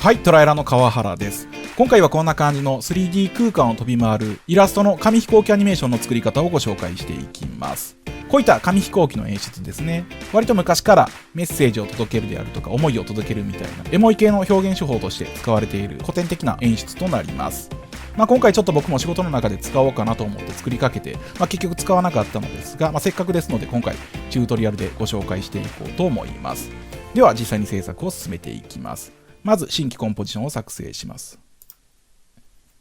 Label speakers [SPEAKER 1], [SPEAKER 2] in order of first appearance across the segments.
[SPEAKER 1] はい、トライラの川原です。今回はこんな感じの 3D 空間を飛び回るイラストの紙飛行機アニメーションの作り方をご紹介していきます。こういった紙飛行機の演出ですね、割と昔からメッセージを届けるであるとか思いを届けるみたいなエモい系の表現手法として使われている古典的な演出となります。今回ちょっと僕も仕事の中で使おうかなと思って作りかけて、結局使わなかったのですが、せっかくですので今回チュートリアルでご紹介していこうと思います。では実際に制作を進めていきます。まず新規コンポジションを作成します。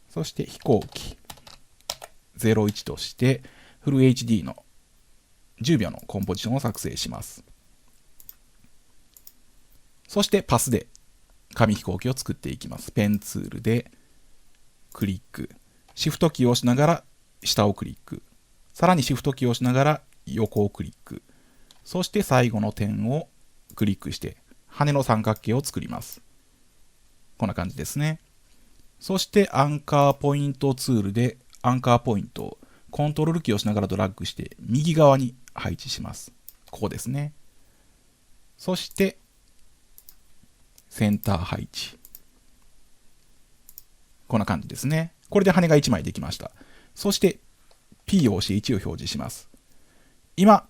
[SPEAKER 1] そして飛行機01としてフル HD の10秒のコンポジションを作成します。そしてパスで紙飛行機を作っていきます。ペンツールでクリック、シフトキーを押しながら下をクリック、さらにシフトキーを押しながら横をクリック、そして最後の点をクリックして羽の三角形を作ります。こんな感じですね。そしてアンカーポイントツールでアンカーポイントをコントロールキーを押しながらドラッグして右側に配置します。ここですね。そしてセンター配置。こんな感じですね。これで羽が1枚できました。そして P を押して1を表示します。今、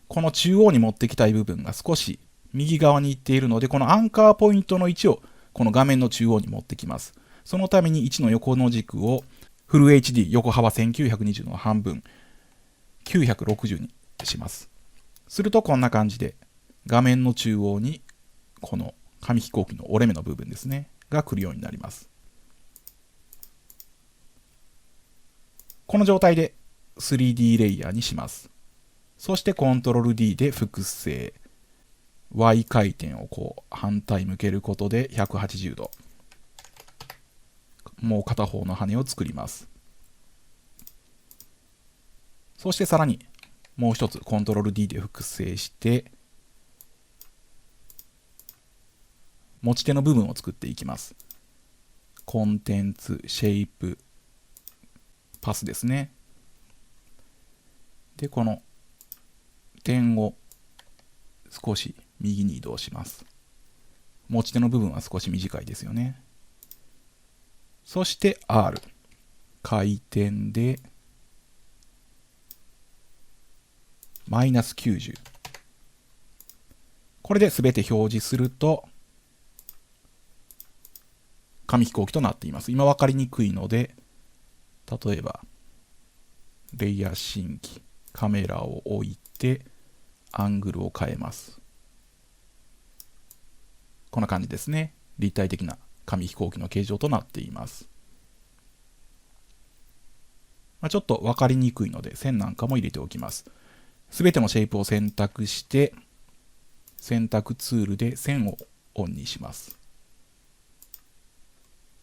[SPEAKER 1] この中央に持ってきたい部分が少し右側に行っているので、このアンカーポイントの位置をこの画面の中央に持ってきます。そのために1の横の軸をフル HD 横幅1920の半分960にします。するとこんな感じで画面の中央にこの紙飛行機の折れ目の部分ですねが来るようになります。この状態で 3D レイヤーにします。そしてコントロール D で複製。Y 回転を反対向けることで180度。もう片方の羽を作ります。そしてさらにもう一つコントロール D で複製して持ち手の部分を作っていきます。コンテンツ、シェイプ、パスですね。で、この点を少し右に移動します。持ち手の部分は少し短いですよね。そして R、回転でマイナス90。これで全て表示すると紙飛行機となっています。今分かりにくいので、例えばレイヤー新規、カメラを置いてアングルを変えます。こんな感じですね。立体的な紙飛行機の形状となっています。ちょっと分かりにくいので線なんかも入れておきます。すべてのシェイプを選択して選択ツールで線をオンにします。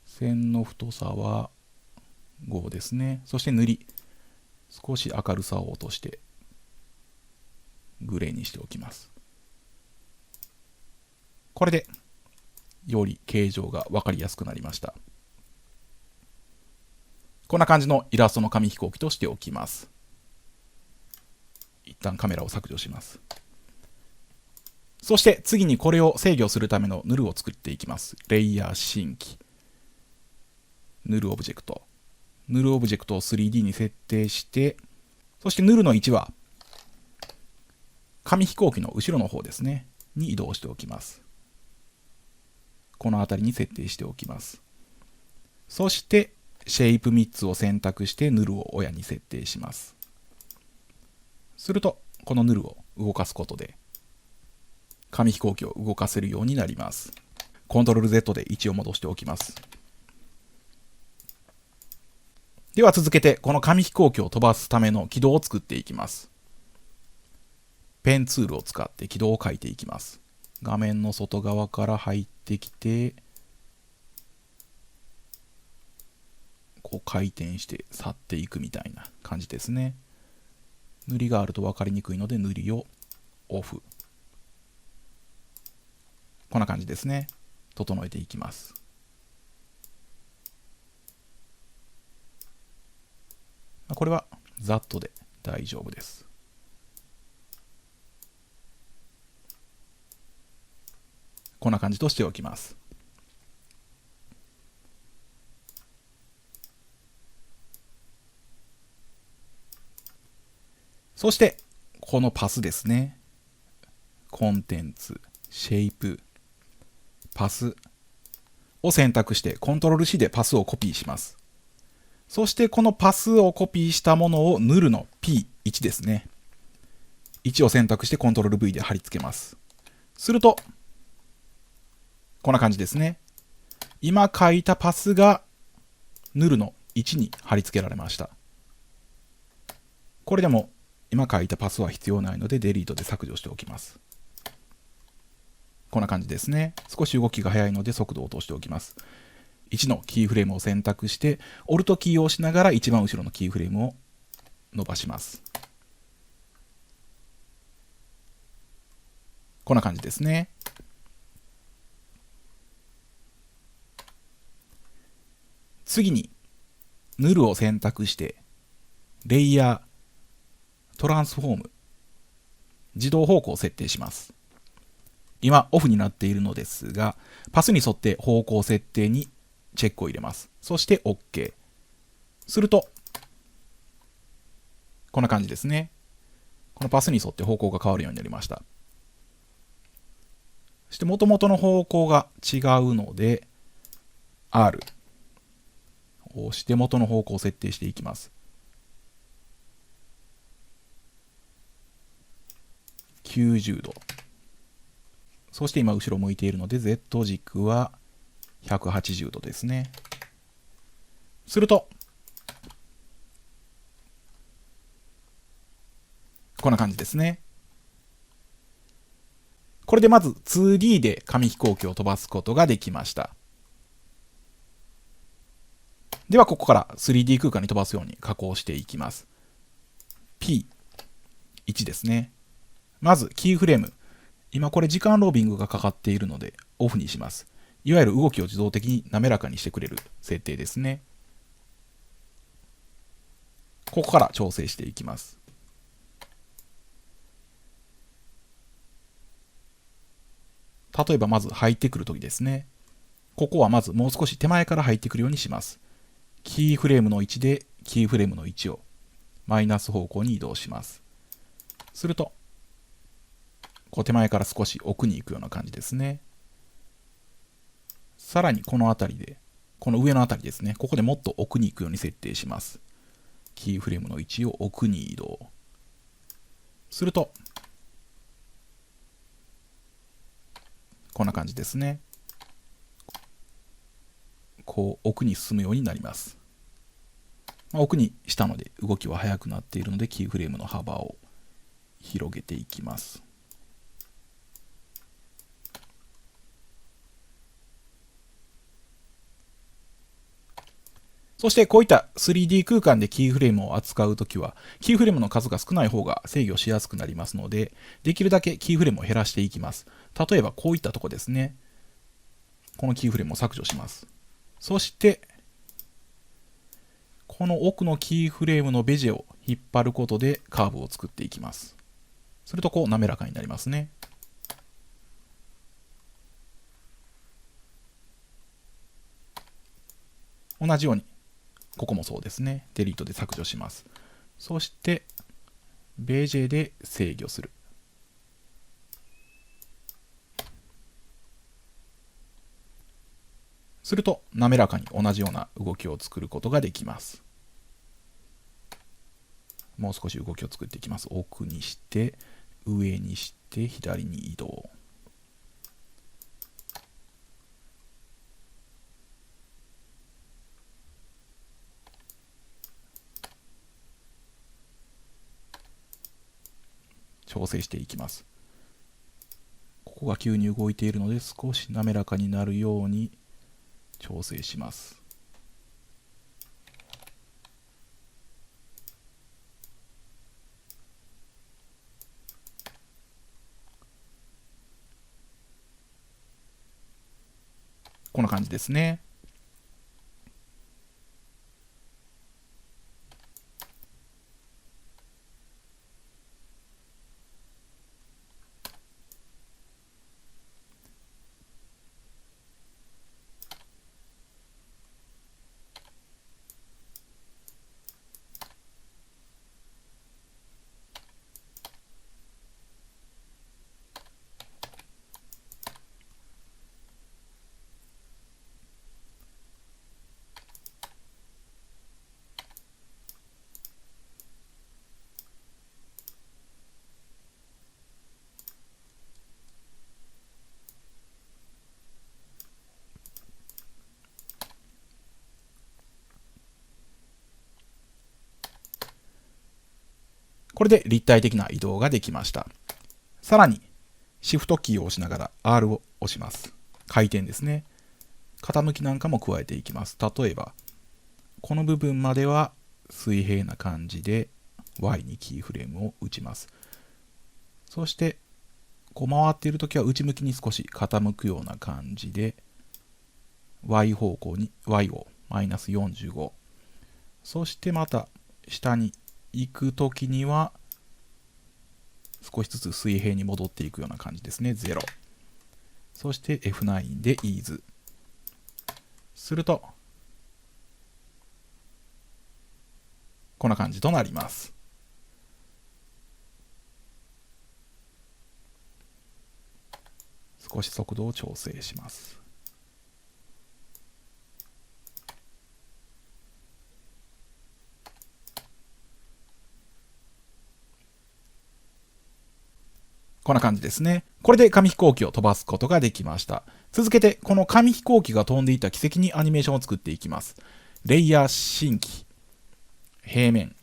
[SPEAKER 1] 線の太さは5ですね。そして塗り、少し明るさを落としてグレーにしておきます。これでより形状が分かりやすくなりました。こんな感じのイラストの紙飛行機としておきます。一旦カメラを削除します。そして次にこれを制御するためのヌルを作っていきます。レイヤー新規、ヌルオブジェクト。ヌルオブジェクトを 3D に設定して、そしてヌルの位置は紙飛行機の後ろの方ですね、に移動しておきます。この辺りに設定しておきます。そしてシェイプ3つを選択してヌルを親に設定します。するとこのヌルを動かすことで紙飛行機を動かせるようになります。コントロール Z で位置を戻しておきます。では続けてこの紙飛行機を飛ばすための軌道を作っていきます。ペンツールを使って軌道を書いていきます。画面の外側から入ってきて回転して去っていくみたいな感じですね。塗りがあると分かりにくいので塗りをオフ。こんな感じですね。整えていきます。これはざっとで大丈夫です。こんな感じとしておきます。そして、このパスですね。コンテンツ、シェイプ、パスを選択して、コントロール C でパスをコピーします。そして、このパスをコピーしたものをヌルの P1 ですね。1を選択してコントロール V で貼り付けます。すると、こんな感じですね。今書いたパスがヌルの1に貼り付けられました。これでも今書いたパスは必要ないのでデリートで削除しておきます。こんな感じですね。少し動きが速いので速度を落としておきます。1のキーフレームを選択して、オルトキーを押しながら一番後ろのキーフレームを伸ばします。こんな感じですね。次に、ヌルを選択して、レイヤー、トランスフォーム、自動方向を設定します。今、オフになっているのですが、パスに沿って方向設定にチェックを入れます。そして OK。すると、こんな感じですね。このパスに沿って方向が変わるようになりました。そして元々の方向が違うので、R を押して元の方向を設定していきます。90度。そして今後ろ向いているので Z 軸は180度ですね。すると、こんな感じですね。これでまず 2D で紙飛行機を飛ばすことができました。ではここから 3D 空間に飛ばすように加工していきます。P1 ですね。まずキーフレーム。今これ時間ロービングがかかっているのでオフにします。いわゆる動きを自動的に滑らかにしてくれる設定ですね。ここから調整していきます。例えばまず入ってくるときですね。ここはまずもう少し手前から入ってくるようにします。キーフレームの位置でキーフレームの位置をマイナス方向に移動します。すると、こう手前から少し奥に行くような感じですね。さらにこの辺りで、この上の辺りですね。ここでもっと奥に行くように設定します。キーフレームの位置を奥に移動。すると、こんな感じですね。こう奥に進むようになります。奥にしたので動きは速くなっているのでキーフレームの幅を広げていきます。そしてこういった 3D 空間でキーフレームを扱うときは、キーフレームの数が少ない方が制御しやすくなりますので、できるだけキーフレームを減らしていきます。例えばこういったとこですね。このキーフレームを削除します。そして、この奥のキーフレームのベジェを引っ張ることでカーブを作っていきます。するとこう滑らかになりますね。同じように、ここもそうですね。デリートで削除します。そして、ベジェで制御する。すると、滑らかに同じような動きを作ることができます。もう少し動きを作っていきます。奥にして、上にして、左に移動。調整していきます。ここが急に動いているので少し滑らかになるように調整します。こんな感じですね。これで立体的な移動ができました。さらに、シフトキーを押しながら R を押します。回転ですね。傾きなんかも加えていきます。例えば、この部分までは水平な感じで Y にキーフレームを打ちます。そして、こう回っているときは内向きに少し傾くような感じで Y 方向に Y をマイナス45。そしてまた下に行くときには少しずつ水平に戻っていくような感じですね。0。そして F9 で Ease。すると、こんな感じとなります。少し速度を調整します。こんな感じですね。これで紙飛行機を飛ばすことができました。続けて、この紙飛行機が飛んでいた軌跡にアニメーションを作っていきます。レイヤー新規、平面、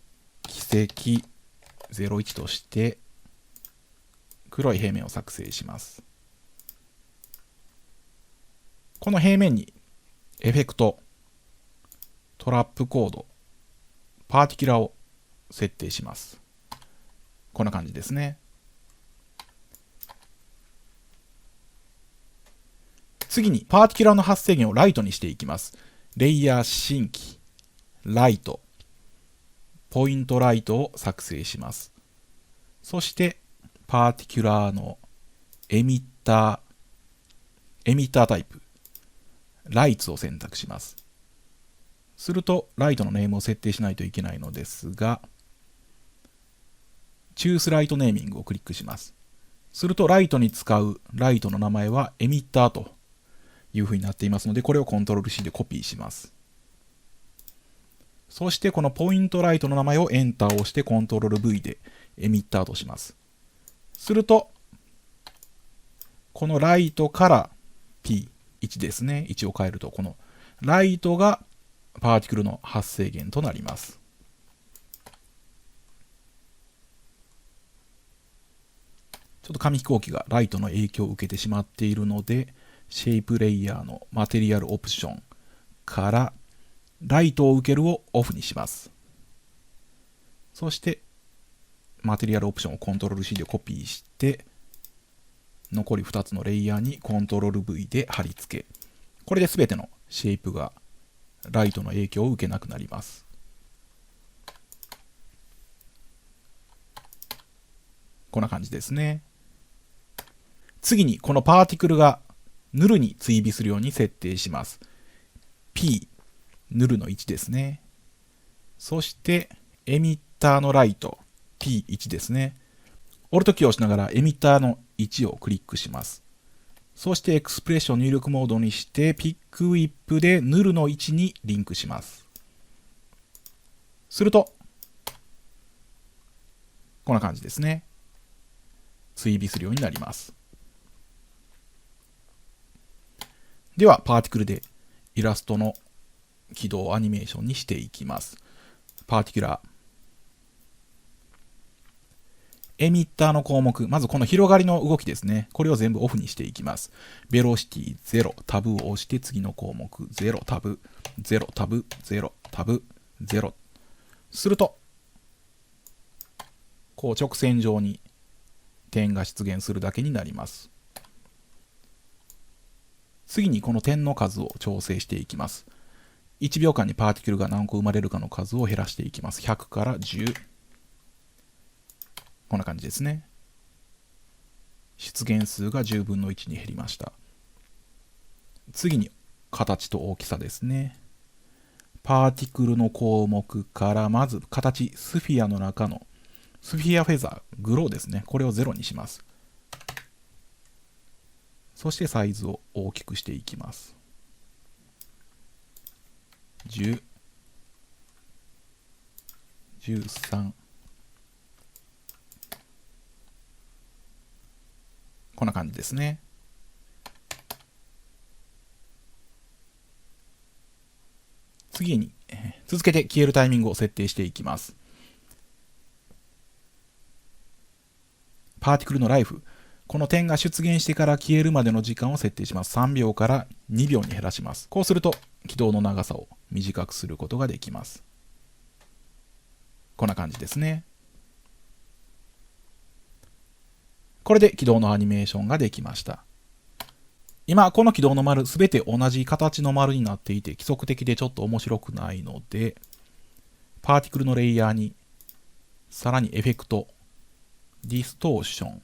[SPEAKER 1] 軌跡01として、黒い平面を作成します。この平面に、エフェクト、トラップコード、パーティキュラを設定します。こんな感じですね。次に、パーティキュラの発生源をライトにしていきます。レイヤー新規、ライト、ポイントライトを作成します。そして、パーティキュラのエミッタータイプ、ライツを選択します。すると、ライトのネームを設定しないといけないのですが、Choose Light Namingをクリックします。すると、ライトに使うライトの名前はエミッターという風になっていますので、これを Ctrl+C でコピーします。そして、このポイントライトの名前をエンターを押して Ctrl+V でエミッターとします。すると、このライトから P1 ですね。1を変えると、このライトがパーティクルの発生源となります。ちょっと紙飛行機がライトの影響を受けてしまっているので、シェイプレイヤーのマテリアルオプションからライトを受けるをオフにします。そしてマテリアルオプションを Ctrl+C でコピーして、残り2つのレイヤーに Ctrl+V で貼り付け、これで全てのシェイプがライトの影響を受けなくなります。こんな感じですね。次にこのパーティクルがヌルに追尾するように設定します。P、ヌルの1ですね。そしてエミッターのライト、P1 ですね。オルトキーを押しながらエミッターの1をクリックします。そしてエクスプレッション入力モードにしてピックウィップでヌルの1にリンクします。すると、こんな感じですね。追尾するようになります。では、パーティクルでイラストの起動アニメーションにしていきます。パーティキュラー。エミッターの項目、まずこの広がりの動きですね。これを全部オフにしていきます。ベロシティ0、タブを押して次の項目0、タブ、0、タブ、0、タブ、0。すると、こう直線上に点が出現するだけになります。次にこの点の数を調整していきます。1秒間にパーティクルが何個生まれるかの数を減らしていきます。100から10。こんな感じですね。出現数が10分の1に減りました。次に形と大きさですね。パーティクルの項目からまず形、スフィアの中のスフィアフェザー、グローですね。これを0にします。そしてサイズを大きくしていきます。10、13、こんな感じですね。次に、続けて消えるタイミングを設定していきます。パーティクルのライフ。この点が出現してから消えるまでの時間を設定します。3秒から2秒に減らします。こうすると起動の長さを短くすることができます。こんな感じですね。これで起動のアニメーションができました。今、この起動の丸、すべて同じ形の丸になっていて、規則的でちょっと面白くないので、パーティクルのレイヤーに、さらにエフェクト、ディストーション、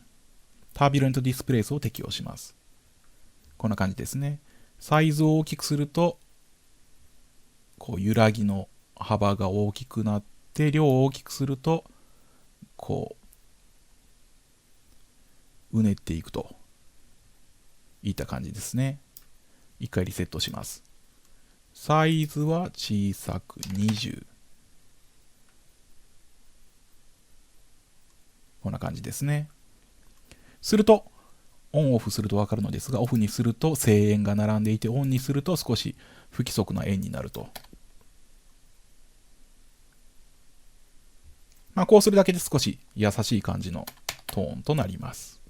[SPEAKER 1] タービュレントディスプレイスを適用します。こんな感じですね。サイズを大きくすると、こう揺らぎの幅が大きくなって、量を大きくすると、こう、うねっていくといった感じですね。一回リセットします。サイズは小さく20。こんな感じですね。すると、オンオフすると分かるのですが、オフにすると正円が並んでいて、オンにすると少し不規則な円になると。こうするだけで少し優しい感じのトーンとなります。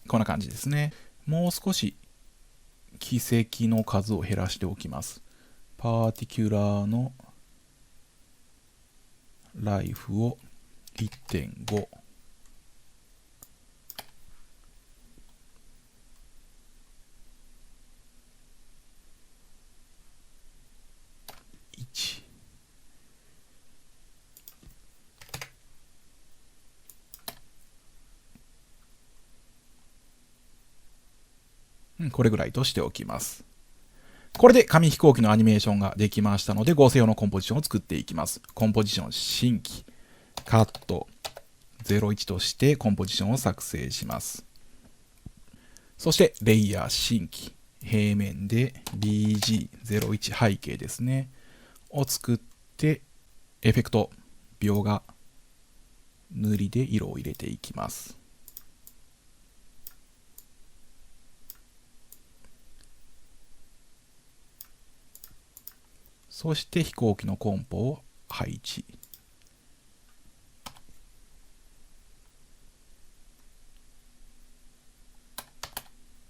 [SPEAKER 1] こんな感じですね。もう少し軌跡の数を減らしておきます。パーティキュラーのライフを 1.5。これぐらいとしておきます。これで紙飛行機のアニメーションができましたので、合成用のコンポジションを作っていきます。コンポジション新規、カット、01としてコンポジションを作成します。そして、レイヤー新規、平面で BG01 背景ですね。を作って、エフェクト、描画、塗りで色を入れていきます。そして飛行機のコンポを配置。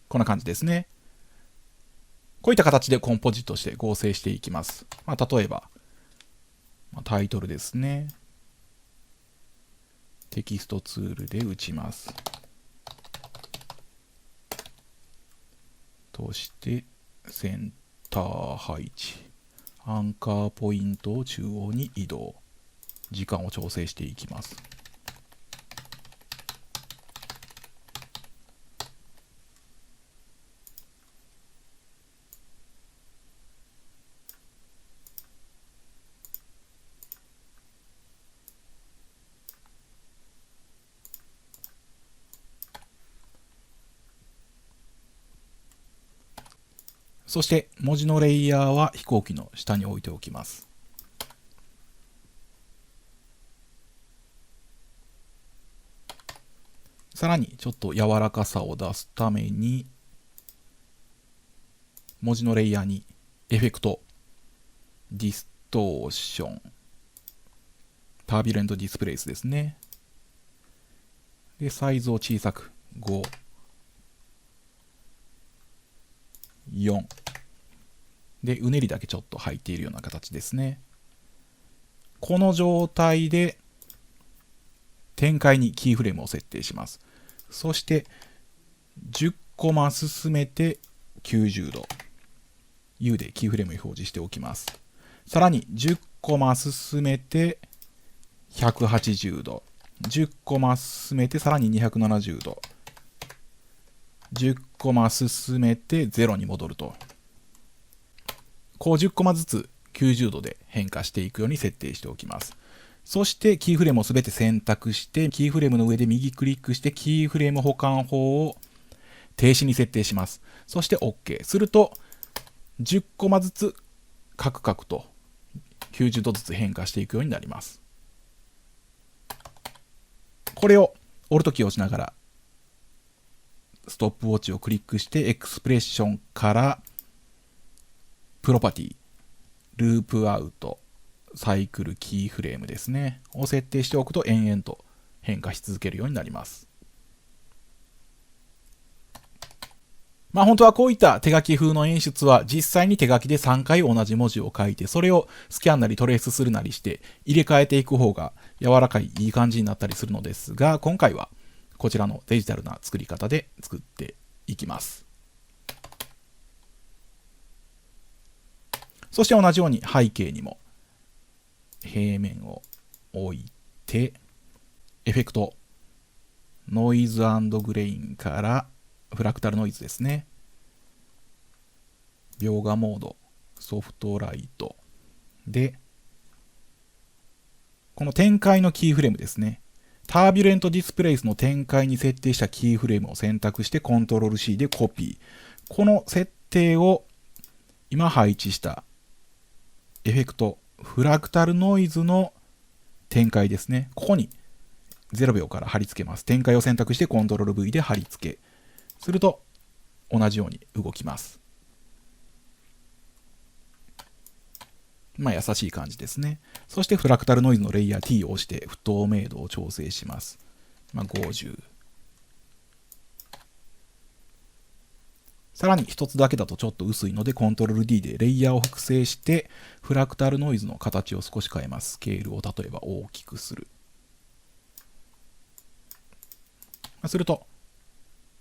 [SPEAKER 1] こんな感じですね。こういった形でコンポジットして合成していきます。例えば、タイトルですね。テキストツールで打ちます。として、センター配置。アンカーポイントを中央に移動。時間を調整していきます。そして文字のレイヤーは飛行機の下に置いておきます。さらにちょっと柔らかさを出すために文字のレイヤーにエフェクト、ディストーション、タービュレントディスプレイスですね。で、サイズを小さく5、4で、うねりだけちょっと入っているような形ですね。この状態で展開にキーフレームを設定します。そして10コマ進めて90度。U でキーフレームを表示しておきます。さらに10コマ進めて180度。10コマ進めてさらに270度。10コマ進めて0に戻ると。こう10コマずつ90度で変化していくように設定しておきます。そしてキーフレームをすべて選択して、キーフレームの上で右クリックして、キーフレーム保管法を停止に設定します。そして OK。すると、10コマずつカクカクと90度ずつ変化していくようになります。これをオルトキーを押しながらストップウォッチをクリックしてエクスプレッションからプロパティ、ループアウト、サイクルキーフレームですねを設定しておくと延々と変化し続けるようになります。本当はこういった手書き風の演出は実際に手書きで3回同じ文字を書いてそれをスキャンなりトレースするなりして入れ替えていく方が柔らかいいい感じになったりするのですが、今回はこちらのデジタルな作り方で作っていきます。そして同じように背景にも平面を置いてエフェクトノイズ&グレインからフラクタルノイズですね、描画モード、ソフトライトでこの展開のキーフレームですね、タービュレントディスプレイスの展開に設定したキーフレームを選択してコントロール C でコピー、この設定を今配置したエフェクトフラクタルノイズの展開ですね、ここに0秒から貼り付けます。展開を選択してコントロール V で貼り付けすると同じように動きます。優しい感じですね。そしてフラクタルノイズのレイヤー T を押して不透明度を調整します。50。さらに一つだけだとちょっと薄いのでコントロール D でレイヤーを複製してフラクタルノイズの形を少し変えます。スケールを例えば大きくする。すると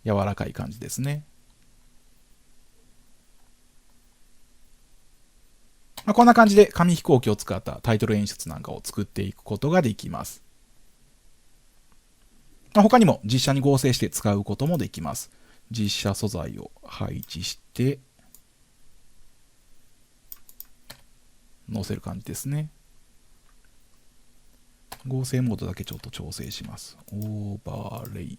[SPEAKER 1] 柔らかい感じですね。こんな感じで紙飛行機を使ったタイトル演出なんかを作っていくことができます。他にも実写に合成して使うこともできます。実写素材を配置して載せる感じですね。合成モードだけちょっと調整します。オーバーレイ。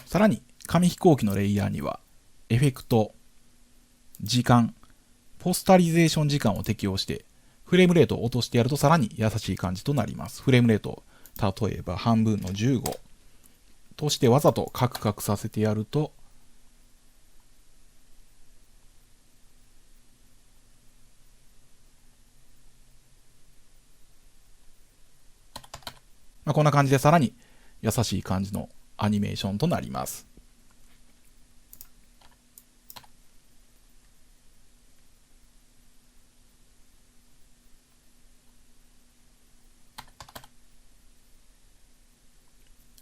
[SPEAKER 1] さらに紙飛行機のレイヤーにはエフェクト、時間、ポスタリゼーション時間を適用してフレームレートを落としてやるとさらに優しい感じとなります。フレームレート例えば半分の15としてわざとカクカクさせてやるとこんな感じでさらに優しい感じのアニメーションとなります。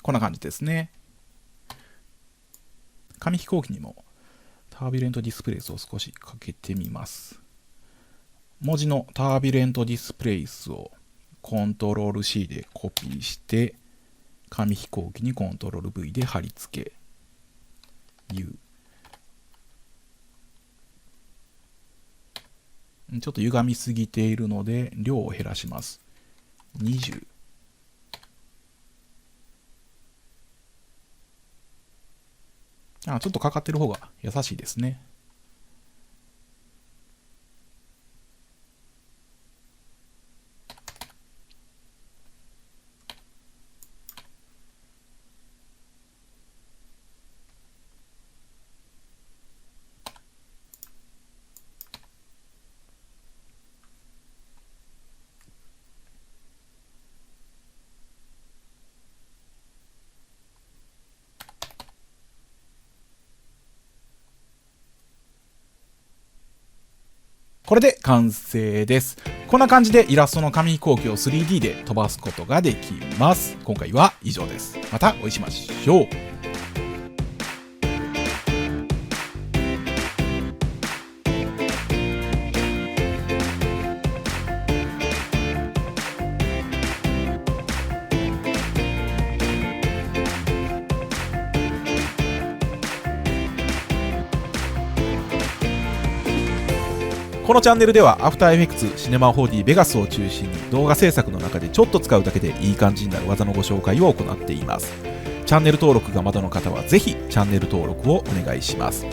[SPEAKER 1] こんな感じですね。紙飛行機にもタービュレントディスプレイスを少しかけてみます。文字のタービュレントディスプレイスをコントロール C でコピーして紙飛行機にコントロール V で貼り付け U。 ちょっと歪みすぎているので量を減らします。20。ちょっとかかってる方が優しいですね。これで完成です。こんな感じでイラストの紙飛行機を 3D で飛ばすことができます。今回は以上です。またお会いしましょう。このチャンネルでは After Effects Cinema 4D Vegas を中心に動画制作の中でちょっと使うだけでいい感じになる技のご紹介を行っています。チャンネル登録がまだの方はぜひチャンネル登録をお願いします。